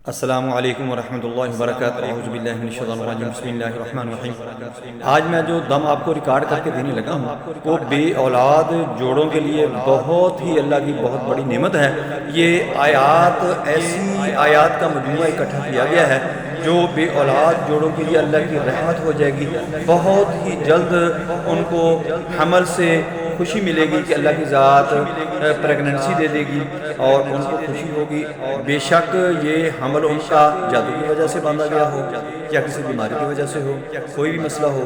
अस्सलामु अलैकुम वरहमतुल्लाहि वबरकातुहू औज़ु बिल्लाहि मिनश शैतानिर रजीम बिस्मिल्लाहिर रहमानिर रहीम। आज मैं जो दम आपको रिकॉर्ड करके देने लगा हूँ वो बे औलाद जोड़ों के लिए बहुत ही अल्लाह की बहुत बड़ी नेमत है। ये आयात ऐसी आयात का मजमूआ इकट्ठा किया गया है जो बे औलाद जोड़ों के लिए अल्लाह की रहमत हो जाएगी। बहुत ही जल्द उनको हमल से खुशी मिलेगी कि अल्लाह की ज़ात प्रेगनेंसी दे देगी और उनको खुशी होगी। बेशक ये हमल उनका जादू की वजह से बांधा गया हो या किसी बीमारी की वजह से हो, कोई भी मसला हो,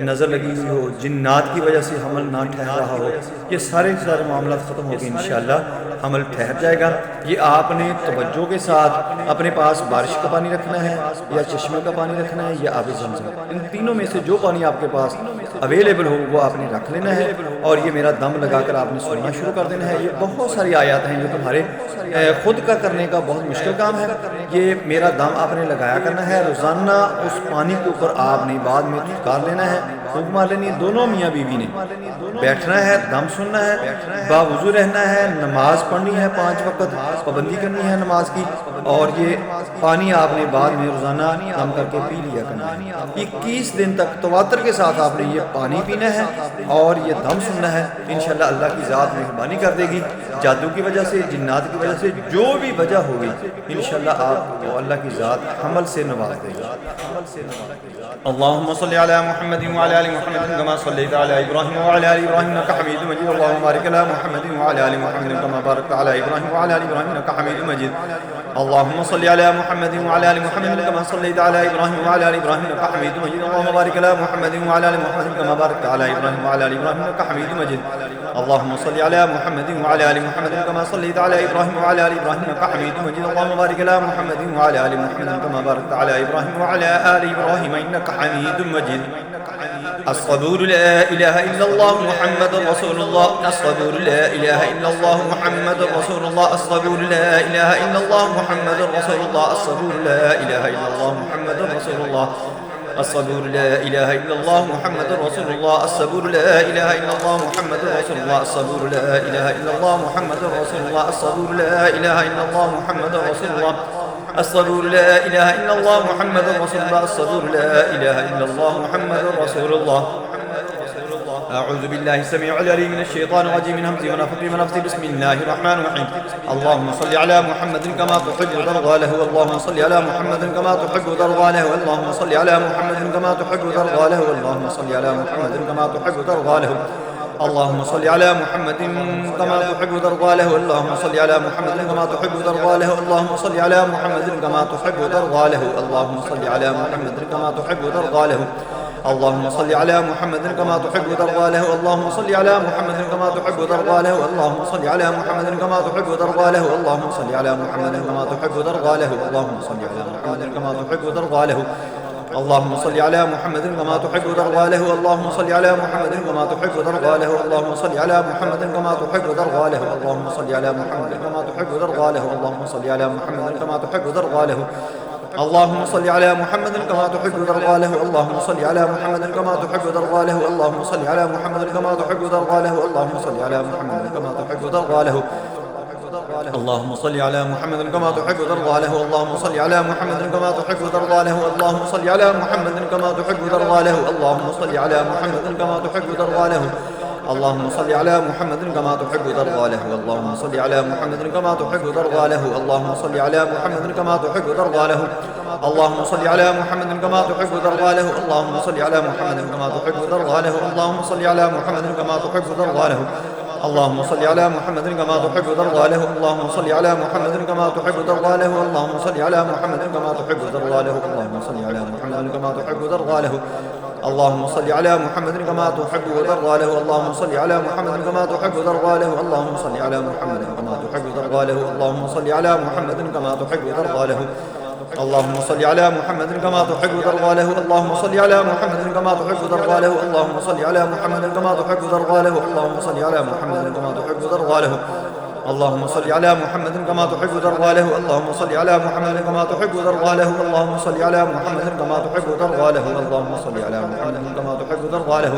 नज़र लगी हुई हो, जिन्नात की वजह से हमल ना ठहर रहा हो, ये सारे के सारे मामला ख़त्म हो गए। इंशाअल्लाह हमल ठहर जाएगा। ये आपने तवज्जो के साथ अपने पास बारिश का पानी रखना है या चश्मे का पानी रखना है या आब ज़मज़म, इन तीनों में से जो पानी आपके पास अवेलेबल हो वो आपने रख लेना है और ये मेरा दम लगाकर आपने सुनना शुरू कर देना है। ये बहुत सारी आयत हैं जो तुम्हारे खुद का करने का बहुत मुश्किल काम है। ये मेरा दम आपने लगाया करना है। रोज़ाना उस पानी के ऊपर आपने बाद में कर लेना है, फूंक मार लेनी है। दोनों मियाँ बीवी ने बैठना है, दम सुनना है, बावुज़ू रहना है, नमाज पढ़नी है, 5 वक्त पाबंदी करनी है नमाज की। और ये पानी आपने बाद में रोज़ाना दम करके पी लिया करना है। 21 दिन तक तवातर के साथ आपने ये पानी पीना है और ये दम सुनना है। इंशाअल्लाह अल्लाह की ज़ात मेहरबानी कर देगी। जादू की वजह से, जिन्नात की वजह से, जो भी वजह होगी, इंशाअल्लाह आपको अल्लाह की ज़ात हमल से नवाज देगी। अल्लाहुम्मा सल्लि अला मुहम्मदिन व अला आलि मुहम्मदिन कमा सल्लैता अला इब्राहीम व अला आलि इब्राहीम इन्नका हमीदुम मजीद। अल्लाहुम्मा बारिक अला मुहम्मदिन व अला आलि मुहम्मदिन कमा बारकता अला इब्राहीम व अला आलि इब्राहीम इन्नका हमीदुम मजीद। अल्लाहुम्मा सल्लि अला मुहम्मदिन व अला आलि मुहम्मदिन कमा सल्लैता अला इब्राहीम व अला आलि इब्राहीम इन्नका हमीदुम मजीद। अल्लाहुम्मा बारिक अला मुहम्मदिन व अला आलि मुहम्मदिन कमा बारकता अला इब्राहीम व अला आलि इब्राहीम इन्नका हमीदुम मजीद। अल्लाहुम्मा सल्लि अला मुहम्मदिन व अला आलि मुहम्मदिन कमा सल्लैता अला इब्राहीम व अला आलि इब्राहीम इन्नका हमीदुम मजीद। अल्लाहुम्मा बारिक अला मुहम्मदिन व अला आलि मुहम्मदिन कमा बारकता अला इब्राहीम व अला आलि इब्राहीम इन्नका हमीदुम मजीद। अस्सबूर ला इलाहा इल्लल्लाह मुहम्मदुर रसूलुल्लाह। अस्सबूर ला इलाहा इल्लल्लाह मुहम्मदुर रसूलुल्लाह। अस्सबूर ला इलाहा इल्लल्लाह मुहम्मदुर रसूलुल्लाह। अस्सबूर ला इलाहा इल्लल्लाह मुहम्मदुर रसूलुल्लाह। अस्सबूर ला इलाहा इल्लल्लाह मुहम्मदुर रसूलुल्लाह। अस्सबूर ला इलाहा इल्लल्लाह मुहम्मदुर रसूलुल्लाह। अस्सबूर ला इलाहा इल्लल्लाह मुहम्मदुर रसूलुल्लाह। अस्सबूर ला इलाहा इल्लल्लाह मुहम्मदुर रसूलुल्लाह। अस्सबूर ला इलाहा इल्लल्लाह मुहम्मदुर रसूलुल्लाह। अस्सबूर ला इलाहा इल्लल्लाह मुहम्मदुर रसूलुल्लाह। अऊज़ु बिल्लाहि समीउल अलीम मिनश शैतानिर रजीम मिन हमज़िहि व नफ़्ख़िहि व नफ़्सिहि बिस्मिल्लाहिर रहमानिर रहीम। अल्लाहुम्मा सल्लि अला मुहम्मदिन कमा तुहिब्बु व तर्ज़ा लहु। अल्लाहुम्मा सल्लि अला मुहम्मदिन कमा तुहिब्बु व तर्ज़ा लहु। अल्लाहुम्मा सल्लि अला मुहम्मदिन कमा तुहिब्बु व तर्ज़ा लहु। अल्लाहुम्मा सल्लि अला मुहम्मदिन कमा तुहिब्बु व तर्ज़ा लहु। अल्लाहुम्मा सल्लि अला मुहम्मदिन कमा तुहिब्बु व तर्ज़ा लहु। अल्लाहुम्मा सल्लि अला मुहम्मदिन कमा तुहिब्बु व तर्ज़ा लहु। अल्लाहुम्मा सल्लि अला मुहम्मदिन कमा तुहिब्बु व तर्ज़ा लहु। अल्लाहुम्मा सल्लि अला मुहम्मदिन कमा तुहिब्बु व तर्ज़ा लहु। अल्लाहुम्मा सल्लि अला मुहम्मदिन कमा तुहिब्बु व तर्ज़ा लहु। अल्लाहुम्मा सल्लि अला मुहम्मदिन कमा तुहिब्बु व तर्ज़ा लहु। अल्लाहुम्मा सल्लि अला मुहम्मदिन कमा तुहिब्बु व तर्ज़ा लहु। अल्लाहुम्मा सल्लि अला मुहम्मदिन कमा तुहिब्बु व तर्ज़ा लहु। अल्लाहुम्मा सल्लि अला मुहम्मदिन कमा तुहिब्बु व तर्ज़ा लहु। अल्लाहुम्मा सल्लि अला मुहम्मदिन कमा तुहिब्बु व तर्ज़ा लहु। अल्लाहुम्मा सल्लि अला मुहम्मदिन कमा तुहिब्बु व तर्ज़ा लहु। अल्लाहुम्मा सल्लि अला मुहम्मदिन कमा तुहिब्बु व तर्ज़ा लहु। अल्लाहुम्मा सल्लि अला मुहम्मदिन कमा तुहिब्बु व तर्ज़ा लहु। अल्लाहुम्मा सल्लि अला मुहम्मदिन कमा तुहिब्बु व तर्ज़ा लहु। अल्लाहुम्मा सल्लि अला मुहम्मदिन कमा तुहिब्बु व तर्ज़ा लहु। अल्लाहुम्मा सल्लि अला मुहम्मदिन कमा तुहिब्बु व तर्ज़ा लहु। अल्लाहुम्मा सल्लि अला मुहम्मदिन कमा तुहिब्बु व तर्ज़ा लहु। अल्लाहुम्मा सल्लि अला मुहम्मदिन कमा तुहिब्बु व तर्ज़ा लहु। अल्लाहुम्मा सल्लि अला मुहम्मदिन कमा तुहिब्बु व तर्ज़ा लहु। अल्लाहुम्मा सल्लि अला मुहम्मदिन कमा तुहिब्बु व तर्ज़ा लहु। अल्लाहुम्मा सल्लि अला मुहम्मदिन कमा तुहिब्बु व तर्ज़ा लहु। अल्लाहुम्मा सल्लि अला मुहम्मदिन कमा तुहिब्बु व तर्ज़ा लहु। अल्लाहुम्मा सल्लि अला मुहम्मदिन कमा तुहिब्बु व तर्ज़ा लहु। अल्लाहुम्मा सल्लि अला मुहम्मदिन कमा तुहिब्बु व तर्ज़ा लहु। अल्लाहुम्मा सल्लि अला मुहम्मदिन कमा तुहिब्बु व तर्ज़ा लहु। अल्लाहुम्मा सल्लि अला मुहम्मदिन कमा तुहिब्बु व तर्ज़ा लहु। अल्लाहुम्मा सल्लि अला मुहम्मदिन कमा तुहिब्बु व तर्ज़ा लहु। अल्लाहुम्मा सल्लि अला मुहम्मदिन कमा तुहिब्बु व तर्ज़ा लहु। अल्लाहुम्मा सल्लि अला मुहम्मदिन कमा तुहिब्बु व तर्ज़ा लहु। अल्लाहुम्मा सल्लि अला मुहम्मदिन कमा तुहिब्बु व तर्ज़ा लहु। अल्लाहुम्मा सल्लि अला मुहम्मदिन कमा तुहिब्बु व तर्ज़ा लहु। अल्लाहुम्मा सल्लि अला मुहम्मदिन कमा तुहिब्बु व तर्ज़ा लहु। अल्लाहुम्मा सल्लि अला मुहम्मदिन कमा तुहिब्बु व तर्ज़ा लहु। अल्लाहुम्मा सल्लि अला मुहम्मदिन कमा तुहिब्बु व तर्ज़ा लहु। अल्लाहुम्मा सल्लि अला मुहम्मदिन कमा तुहिब्बु व तर्ज़ा लहु। अल्लाहुम्मा सल्लि अला मुहम्मदिन कमा तुहिब्बु व तर्ज़ा लहु। अल्लाहुम्मा सल्लि अला मुहम्मदिन कमा तुहिब्बु व तर्ज़ा लहु। अल्लाहुम्मा सल्लि अला मुहम्मदिन कमा तुहिब्बु व तर्ज़ा लहु। अल्लाहुम्मा सल्लि अला मुहम्मदिन कमा तुहिब्बु व तर्ज़ा लहु। अल्लाहुम्मा सल्लि अला मुहम्मदिन कमा तुहिब्बु व तर्ज़ा लहु। अल्लाहुम्मा सल्लि अला मुहम्मदिन कमा तुहिब्बु व तर्ज़ा लहु। अल्लाहुम्मा सल्लि अला मुहम्मदिन कमा तुहिब्बु व तर्ज़ा लहु। अल्लाहुम्मा सल्लि अला मुहम्मदिन कमा तुहिब्बु व तर्ज़ा लहु। अल्लाहुम्मा सल्लि अला मुहम्मदिन कमा तुहिब्बु व तर्ज़ा लहु।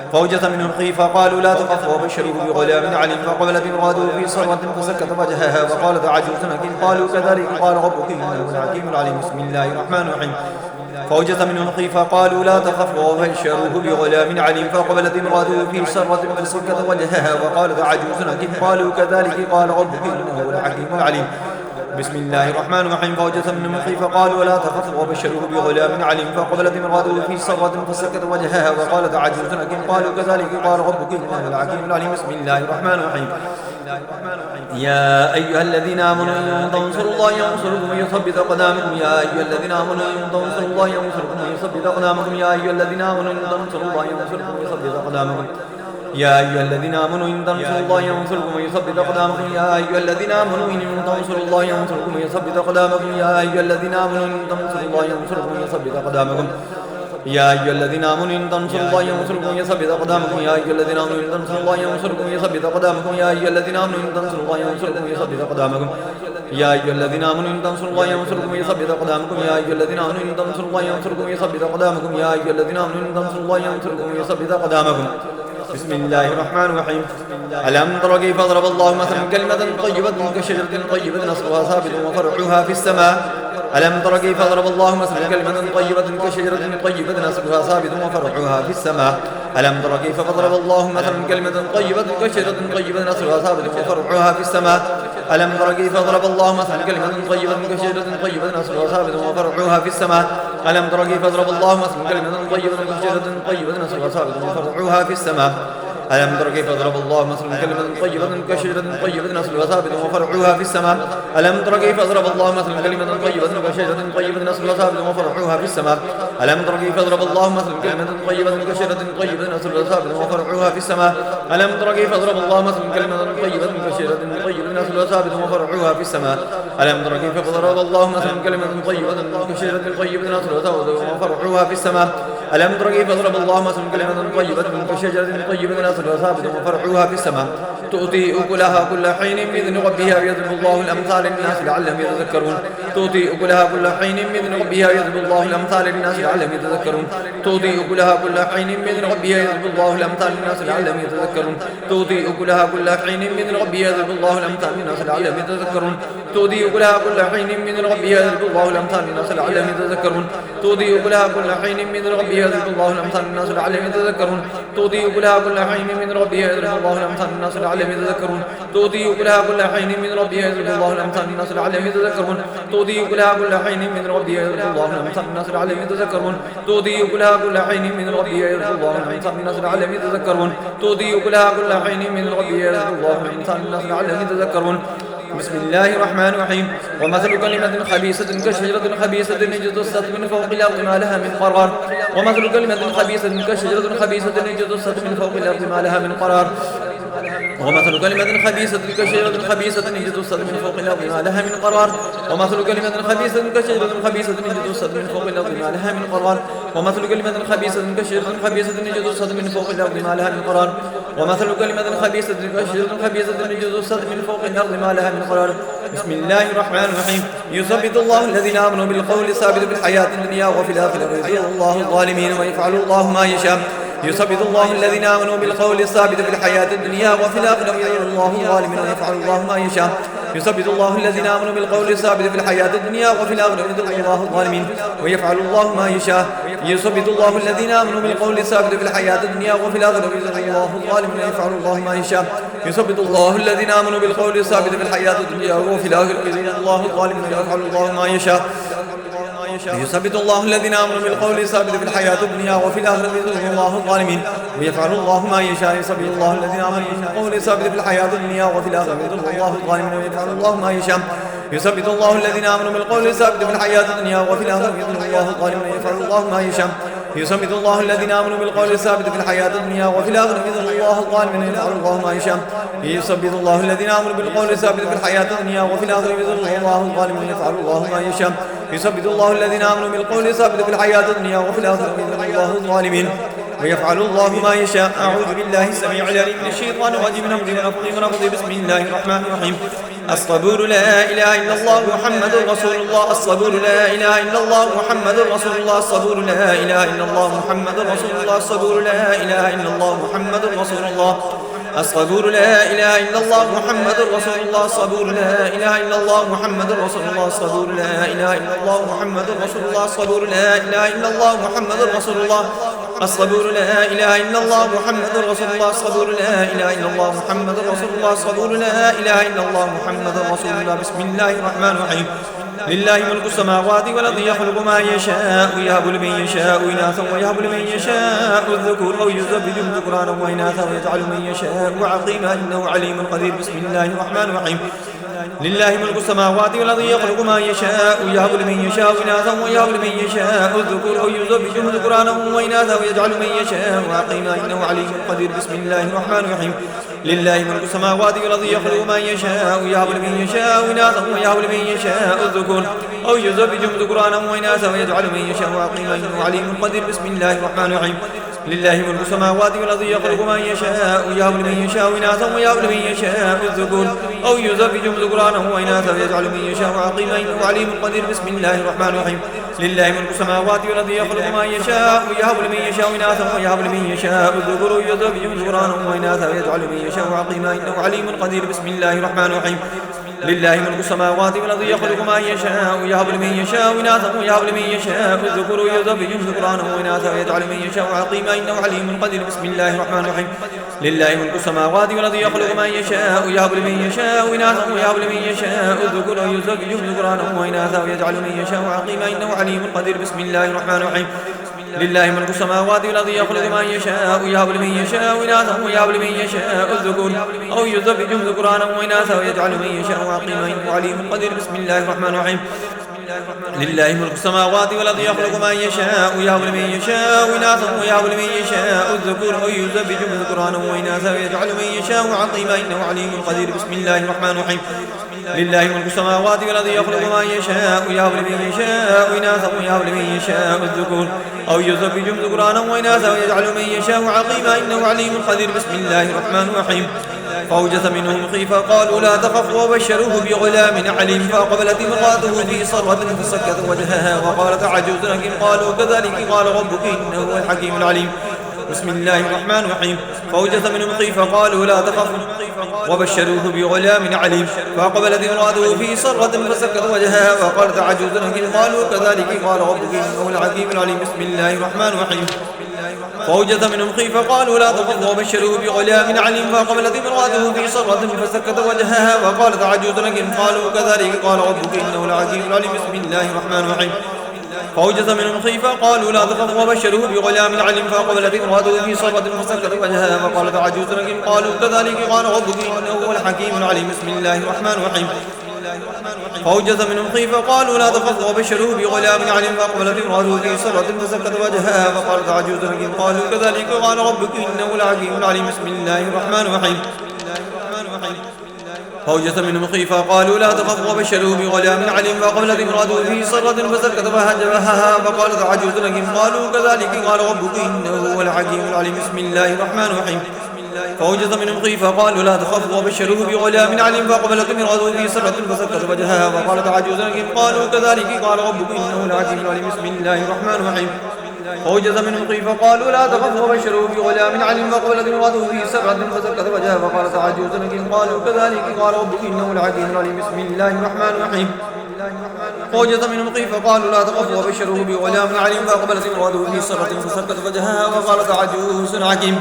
فأوجس منهم خيفة قالوا لا تخف وبشروه بغلام عليم فقبلت امرأته في صرة فسكت وجهها وقالت عجوز أكل قالوا كذلك قال ربك إنه الحكيم العليم بسم الله الرحمن الرحيم فأوجس منهم خيفة قالوا لا تخف وبشروه بغلام عليم فقبلت امرأته في صرة فسكت وجهها وقالت عجوز أكل قالوا كذلك قال ربك إنه الحكيم العليم بسم الله الرحمن الرحيم فأوجس منهم خيفة قالوا لا تخف وبشروه بغلام عليم فقبلت امرأته في صرة فسكت وجهها وقالت عجوز أكل قالوا كذلك قال ربك إنه الحكيم العليم بسم الله الرحمن الرحيم يا أيها الذين آمنوا إن تنصروا الله ينصركم ويثبت أقدامكم يا أيها الذين آمنوا إن تنصروا الله ينصركم ويثبت أقدامكم يا أيها الذين آمنوا إن تنصروا الله ينصركم ويثبت أقدامكم يا أيها الذين آمنوا إن تنصروا الله ينصركم ويثبت أقدامكم يا أيها الذين آمنوا إن تنصروا الله ينصركم ويثبت أقدامكم يا أيها الذين آمنوا إن تنصروا الله ينصركم ويثبت أقدامكم يا أيها الذين آمنوا إن تنصروا الله ينصركم ويثبت أقدامكم يا أيها الذين آمنوا إن تنصروا الله ينصركم ويثبت أقدامكم يا أيها الذين آمنوا إن تنصروا الله ينصركم ويثبت أقدامكم يا أيها الذين آمنوا إن تنصروا الله ينصركم ويثبت أقدامكم يا أيها الذين آمنوا إن تنصروا الله ينصركم ويثبت أقدامكم يا أيها الذين آمنوا إن تنصروا الله ينصركم ويثبت أقدامكم بسم الله الرحمن الرحيم ألم تر كيف ضرب الله مثلا كلمة طيبة كشجرة طيبة أصلها ثابت وفرعها في السماء ألم تر كيف ضرب الله مثلا كلمة طيبة كشجرة طيبة أصلها ثابت وفرعها في السماء ألم تر كيف ضرب الله مثلا كلمة طيبة كشجرة طيبة أصلها ثابت وفرعها في السماء ألم تر كيف ضرب الله مثلا كلمة طيبة كشجرة طيبة أصلها ثابت وفرعها في السماء ألم تر كيف ضرب الله مثلا كلمة طيبة كشجرة طيبة أصلها ثابت وفرعها في السماء ألم تر كيف ضرب الله مثلا كلمة طيبة كشجرة طيبة أصلها ثابت وفرعها في السماء ألم تر كيف ضرب الله مثلا كلمة طيبة كشجرة طيبة أصلها ثابت وفرعها في السماء ألم تر كيف ضرب الله مثلا كلمة طيبة كشجرة طيبة أصلها ثابت وفرعها في السماء ألم تر كيف ضرب الله مثلا كلمة طيبة كشجرة طيبة أصلها ثابت وفرعها في السماء ألم تر كيف ضرب الله مثلا كلمة طيبة كشجرة طيبة أصلها ثابت وفرعها في السماء ألم تر كيف ضرب الله مثلا كلمة طيبة كشجرة طيبة أصلها ثابت وفرعها في السماء تؤتي أكلها كل حين بإذن ربها ويضرب الله الأمثال للناس لعلهم يتذكرون تؤتي أكلها كل حين بإذن ربها ويضرب الله الأمثال للناس لعلهم يتذكرون تؤتي أكلها كل حين بإذن ربها ويضرب الله الأمثال للناس لعلهم يتذكرون تؤتي أكلها كل حين بإذن ربها ويضرب الله الأمثال للناس لعلهم يتذكرون تؤتي أكلها كل حين بإذن ربها ويضرب الله الأمثال للناس لعلهم يتذكرون تؤتي أكلها كل حين بإذن ربها ويضرب الله الأمثال للناس لعلهم يتذكرون تؤتي أكلها كل حين بإذن ربها ويضرب الله الأمثال للناس لعلهم يتذكرون تؤتي أكلها كل حين بإذن ربها ويضرب الله الأمثال للناس لعلهم يتذكرون تؤتي أكلها كل حين بإذن ربها ويضرب الله الأمثال للناس لعلهم يتذكرون تؤتي أكلها كل حين بإذن ربها ويضرب الله الأمثال للناس لعلهم يتذكرون تؤتي أكلها كل حين بإذن ربها ويضرب الله الأمثال للناس لعلهم يتذكرون بسم الله الرحمن الرحيم ومثل كلمة خبيثة كشجرة خبيثة اجتثت من فوق الأرض ما لها من قرار ومثل كلمة خبيثة كشجرة خبيثة اجتثت من فوق الأرض ما لها من قرار ومثل كلمة خبيثة كشجرة خبيثة اجتثت من فوق الأرض ما لها من قرار ومثل كلمة خبيثة كشجرة خبيثة اجتثت من فوق الأرض ما لها من قرار ومثل كلمة خبيثة كشجرة خبيثة اجتثت من فوق الأرض ما لها من قرار ومثل كلمة خبيثة كشجرة خبيثة اجتثت من فوق الأرض ما لها من قرار بسم الله الرحمن الرحيم يثبت الله الذين آمنوا بالقول الثابت في الحياة الدنيا وفي الآخرة ويذل الله الظالمين ويفعل الله ما يشاء يثبت الله الذين آمنوا بالقول الثابت في الحياة الدنيا وفي الآخرة ويذل الله الظالمين ويفعل الله ما يشاء يثبت الله الذين آمنوا بالقول الثابت في الحياة الدنيا وفي الآخرة ويذل الله الظالمين ويفعل الله ما يشاء يثبت الله الذين آمنوا بالقول الثابت في الحياة الدنيا وفي الآخرة ويذل الله الظالمين ويفعل الله ما يشاء يثبت الله الذين آمنوا بالقول الثابت في الحياة الدنيا وفي الآخرة ويذل الله الظالمين ويفعل الله ما يشاء يثبت الله الذين آمنوا بالقول الثابت في الحياة الدنيا وفي الآخرة ويذل الله الظالمين ويفعل الله ما يشاء يثبت الله الذين آمنوا بالقول الثابت في الحياة الدنيا وفي الآخرة ويذل الله الظالمين ويفعل الله ما يشاء يثبت الله الذين آمنوا بالقول الثابت في الحياة الدنيا وفي الآخرة ويذل الله الظالمين ويفعل الله ما يشاء يثبت الله الذين آمنوا بالقول الثابت في الحياة الدنيا وفي الآخرة ويذل الله الظالمين ويفعل الله ما يشاء يثبت الله الذين آمنوا بالقول الثابت في الحياة الدنيا وفي الآخرة ويذل الله الظالمين ويفعل الله ما يشاء يثبت الله الذين آمنوا بالقول الثابت في الحياة الدنيا وفي الآخرة ويذل الله الظالمين ويفعل الله ما يشاء. أعوذ بالله السميع العليم من الشيطان الرجيم من همزه ونفخه ونفخه. بسم الله الرحمن الرحيم. الصبور لا إله إلا الله محمد رسول الله. الصبور لا إله إلا الله محمد رسول الله. الصبور لا إله إلا الله محمد رسول الله. الصبور لا إله إلا الله محمد رسول الله. الصبور لا إله إلا الله محمد رسول الله. الصبور لا إله إلا الله محمد رسول الله. الصبور لا إله إلا الله محمد رسول الله. الصبور لا إله إلا الله محمد رسول الله. الصبور لا إله إلا الله محمد رسول الله. الصبور لا إله إلا الله محمد رسول الله. الصبور لا إله إلا الله محمد رسول الله. بسم الله الرحمن الرحيم. لله ملك السماوات والأرض يخلق ما يشاء يهب لمن يشاء إناثا ويهب لمن يشاء الذكور أو يزوجهم ذكرانا وإناثا ويجعل من يشاء عقيما إنه عليم قدير. بسم الله الرحمن الرحيم. لله ملك السماوات والأرض يخلق ما يشاء يهب لمن يشاء إناثا ويهب لمن يشاء الذكور أو يزوجهم ذكرانا وإناثا ويجعل من يشاء عقيما إنه عليم قدير. بسم الله الرحمن الرحيم. لله ملك السماوات والأرض يخلق ما يشاء يهب لمن يشاء إناثا ويهب لمن يشاء الذكور أو يزوجهم ذكرانا وإناثا ويجعل من يشاء عقيما إنه عليم قدير. بسم الله الرحمن الرحيم. لله ملك السماوات والأرض يخلق ما يشاء يهب لمن يشاء إناثا ويهب لمن يشاء الذكور أو يزوجهم ذكرانا وإناثا ويجعل من يشاء عقيما إنه عليم قدير. بسم الله الرحمن الرحيم. لله ملك السماوات والأرض يخلق ما يشاء يهب لمن يشاء إناثا ويهب لمن يشاء الذكور أو يزوجهم ذكرانا وإناثا ويجعل من يشاء عقيما إنه عليم قدير. بسم الله الرحمن الرحيم. لله ملك السماوات والأرض يخلق ما يشاء يهب لمن يشاء إناثا ويهب لمن يشاء الذكور يزوجهم ذكرانا وإناثا ويجعل من يشاء عقيما إنه عليم قدير. بسم الله الرحمن الرحيم. لله ملك السماوات والأرض يخلق ما يشاء يهب لمن يشاء إناثا ويهب لمن يشاء الذكور يزوجهم ذكرانا وإناثا ويجعل من يشاء عقيما إنه عليم قدير. بسم الله الرحمن الرحيم. لله ملك السماوات والأرض يخلق ما يشاء يهب لمن يشاء إناثا ويهب لمن يشاء الذكور أو يزوجهم ذكرانا وإناثا ويجعل من يشاء عقيما إنه عليم قدير. بسم الله الرحمن الرحيم. لله ملك السماوات والأرض يخلق ما يشاء يهب لمن يشاء إناثا ويهب لمن يشاء الذكور أو يزوجهم ذكرانا وإناثا ويجعل من يشاء عقيما إنه عليم قدير. بسم الله الرحمن الرحيم. لله ملك السماوات والأرض يخلق ما يشاء يهب لمن يشاء إناثا ويهب لمن يشاء الذكور أو يزوجهم ذكرانا وإناثا ويجعل من يشاء عقيما إنه عليم قدير. بسم الله الرحمن الرحيم. فأوجس منهم خيفة قالوا لا تخف وبشروه بغلام عليم. فأقبلت امرأته في صرة فسكت وجهها وقالت عجوز لكن قالوا كذلك قال ربك إنه هو الحكيم العليم. بسم الله الرحمن الرحيم. فأوجس منهم خيفة قالوا لا تخف وبشروه بغلام عليم. فأقبلت امرأته في صرة فسكت وجهها وقالت عجوز لكن قالوا كذلك قال ربك إنه هو الحكيم العليم. بسم الله الرحمن الرحيم. فأوجس منهم خيفة قالوا لا تخف وبشروه بغلام عليم. فأقبلت امرأته في صرة فسكت وجهها وقالت عجوز لكن قالوا كذلك قال ربك إنه الحكيم العليم. بسم الله الرحمن الرحيم. فأوجس منهم خيفة قالوا لا تخف وبشروه بغلام عليم. فأقبلت امرأته في صرة فسكت وجهها وقالت عجوز لكن قالوا كذلك قال ربك إنه هو الحكيم العليم. بسم الله الرحمن الرحيم. فأوجس منهم خيفة قالوا لا تخف وبشروه بغلام عليم. فأقبلت امرأته في صرة فسكت وجهها وقالت عجوز لكن قالوا كذلك قال ربك إنه الحكيم العليم. بسم الله الرحمن الرحيم. فأوجس منهم خيفة قالوا لا تخف وبشروه بغلام عليم. فأقبلت امرأته في صرة فسكت وجهها وقالت عجوز لكن قالوا كذلك قال ربك إنه هو الحكيم العليم. بسم الله الرحمن الرحيم. فأوجس منهم خيفة قالوا لا تخف وبشروه بغلام عليم. فأقبلت امرأته في صرة فسكت وجهها وقالت عجوز لكن قالوا كذلك قال ربك إنه الحكيم العليم. بسم الله الرحمن الرحيم. فأوجس منهم خيفة قالوا لا تخف وبشروه بغلام عليم. فأقبلت امرأته في صرة فسكت وجهها وقالت عجوز لكن قالوا كذلك قال ربك إنه الحكيم العليم. بسم الله الرحمن الرحيم. فأوجس منهم خيفة قالوا لا تخف وبشروه بغلام عليم. فأقبلت امرأته في صرة فسكت وجهها وقالت عجوز حكيم.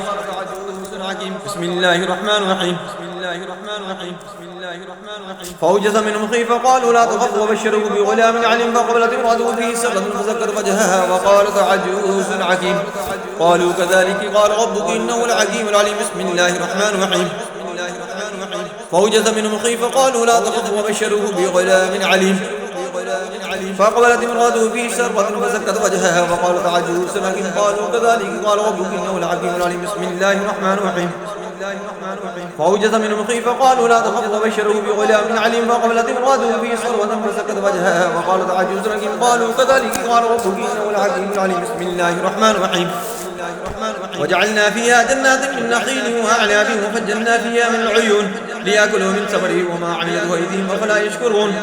بسم الله الرحمن الرحيم. فأوجس منهم خيفة قالوا لا تخف وبشروه بغلام عليم. فأقبلت امرأته في صرة فسكت وجهها وقالت عجوز حكيم. قالوا كذلك قال ربك إنه الحكيم العليم. بسم الله الرحمن الرحيم. فأوجس منهم خيفة قالوا لا تخف وبشروه بغلام عليم. فأقبلت امرأته في صرة فسكت وجهها وقالت عجوز لكن قالوا كذلك قال ربك إنه الحكيم العليم. بسم الله الرحمن الرحيم. فأوجس منهم خيفة قالوا لا تخف وبشروه بغلام عليم. فأقبلت امرأته في صرة فسكت وجهها وقالت عجوز لكن قالوا كذلك قال ربك إنه الحكيم العليم. بسم الله الرحمن الرحيم. وجعلنا فيها جنات من نخيل وأعناب وفجرنا فيها من العيون ليأكلوا من ثمره وما عملته أيديهم أفلا يشكرون.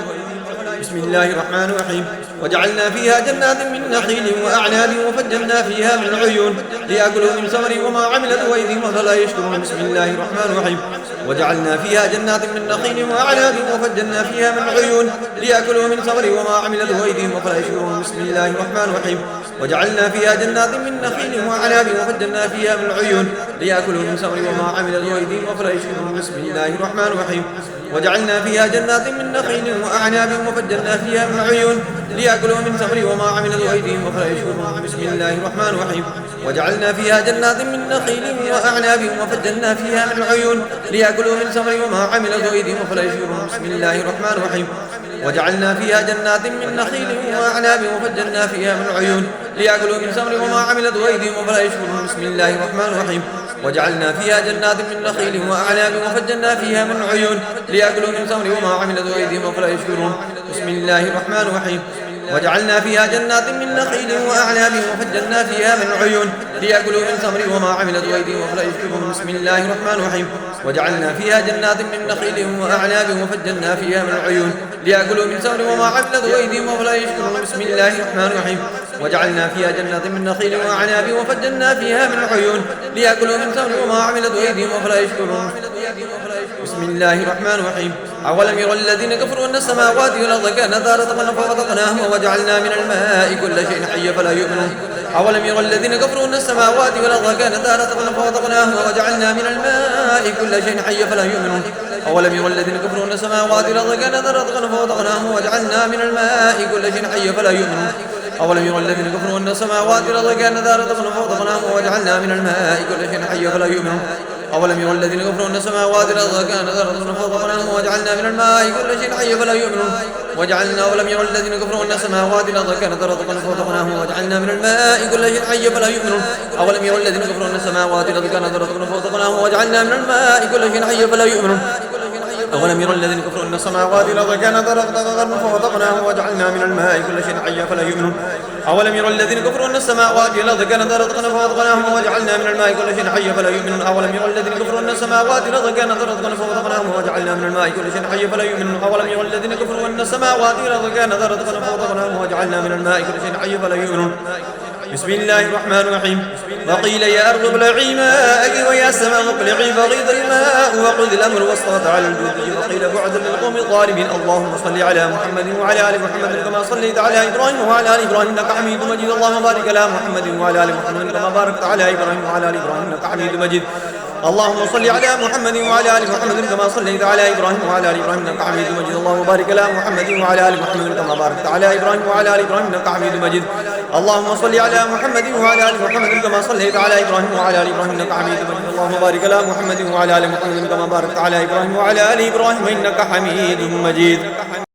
بسم الله الرحمن الرحيم. وجعلنا فيها جنات من نخيل وأعناب وفجرنا فيها من عيون ليأكلوا من ثمره وما عملته أيديهم أفلا يشكرون. بسم الله الرحمن الرحيم. وجعلنا فيها جنات من نخيل وأعناب وفجرنا فيها من عيون ليأكلوا من ثمره وما عملته أيديهم أفلا يشكرون. بسم الله الرحمن الرحيم. وجعلنا فيها جنات من نخيل وأعناب وفجرنا فيها من عيون ليأكلوا من ثمره وما عملته أيديهم أفلا يشكرون. بسم الله الرحمن الرحيم. وجعلنا فيها جنات من نخيل وأعناب وفجرنا فيها من عيون ليأكلوا من ثمره وما عملته أيديهم أفلا يشكرون. بسم الله الرحمن الرحيم. وجعلنا فيها جنات من نخيل وأعناب وفجرنا فيها من عيون ليأكلوا من ثمره وما عملته أيديهم أفلا يشكرون. بسم الله الرحمن الرحيم. وجعلنا فيها جنات من نخيل وأعناب وفجرنا فيها من عيون ليأكلوا من ثمره وما عملته أيديهم أفلا يشكرون. بسم الله الرحمن الرحيم. وجعلنا فيها جنات من نخيل وأعناب وفجرنا فيها من عيون ليأكلوا من ثمره وما عملته أيديهم أفلا يشكرون. بسم الله الرحمن الرحيم. وجعلنا فيها جنات من نخيل وأعناب وفجرنا فيها من عيون ليأكلوا من ثمره وما عملته أيديهم أفلا يشكرون. بسم الله الرحمن الرحيم. وجعلنا فيها جنات من نخيل وأعناب وفجرنا فيها من عيون ليأكلوا من ثمره وما عملته أيديهم أفلا يشكرون. بسم الله الرحمن الرحيم. وجعلنا فيها جنات من نخيل وأعناب وفجرنا فيها من عيون ليأكلوا من ثمره وما عملته أيديهم أفلا يشكرون. بسم الله الرحمن الرحيم. أولم يرى الذين كفروا أن السماوات والأرض كانتا رتقا ففتقناهما وجعلنا من الماء كل شيء حي فلا يؤمنون. أولم يرى الذين كفروا أن السماوات والأرض كانتا رتقا ففتقناهما وجعلنا من الماء كل شيء حي فلا يؤمنون. أولم يرى الذين كفروا أن السماوات والأرض كانتا رتقا ففتقناهما وجعلنا من الماء كل شيء حي فلا يؤمنون. أولم يرى الذين كفروا أن السماوات والأرض كانتا رتقا ففتقناهما وجعلنا من الماء كل شيء حي فلا يؤمنون. أولم يرى الذين كفروا أن السماوات والأرض كانتا رتقا ففتقناهما وجعلنا من الماء كل شيء حي فلا يؤمنون. أولم يرى الذين كفروا أن السماوات والأرض كانتا رتقا ففتقناهما وجعلنا من الماء كل شيء حي فلا يؤمنون. أولم يرى الذين كفروا أن السماوات والأرض كانتا رتقا ففتقناهما وجعلنا من الماء كل شيء حي فلا يؤمنون. أولم يرى الذين كفروا أن السماوات والأرض كانتا رتقا ففتقناهما وجعلنا من الماء كل شيء حي فلا يؤمنون. أولم يرى الذين كفروا أن السماوات والأرض كانتا رتقا ففتقناهما وجعلنا من الماء كل شيء حي فلا يؤمنون. أولم يرى الذين كفروا أن السماوات والأرض كانتا رتقا ففتقناهما وجعلنا من الماء كل شيء حي فلا يؤمنون. أولم يرى الذين كفروا أن السماوات والأرض كانتا رتقا ففتقناهما وجعلنا من الماء كل شيء حي فلا يؤمنون. بسم الله الرحمن الرحيم. وقيل يا أرض ابلعي ماءك ويا السماء اقلعي فغيض الماء وقضي الأمر واستوت على الجود وقيل بعدا للقوم الظالمين. اللهم صل على محمد وعلى آل محمد كما صليت على إبراهيم وعلى آل إبراهيم إنك حميد مجيد. اللهم بارك على محمد وعلى آل محمد كما باركت على إبراهيم وعلى آل إبراهيم إنك حميد مجيد. اللهم صل على محمد وعلى آل محمد كما صليت على إبراهيم وعلى آل إبراهيم إنك حميد مجيد. اللهم بارك على محمد وعلى آل محمد كما باركت على إبراهيم وعلى آل إبراهيم إنك حميد مجيد. اللهم صل على محمد وعلى آل محمد كما صليت على إبراهيم وعلى آل إبراهيم إنك حميد مجيد. اللهم بارك على محمد وعلى آل محمد كما باركت على إبراهيم وعلى آل إبراهيم إنك حميد مجيد.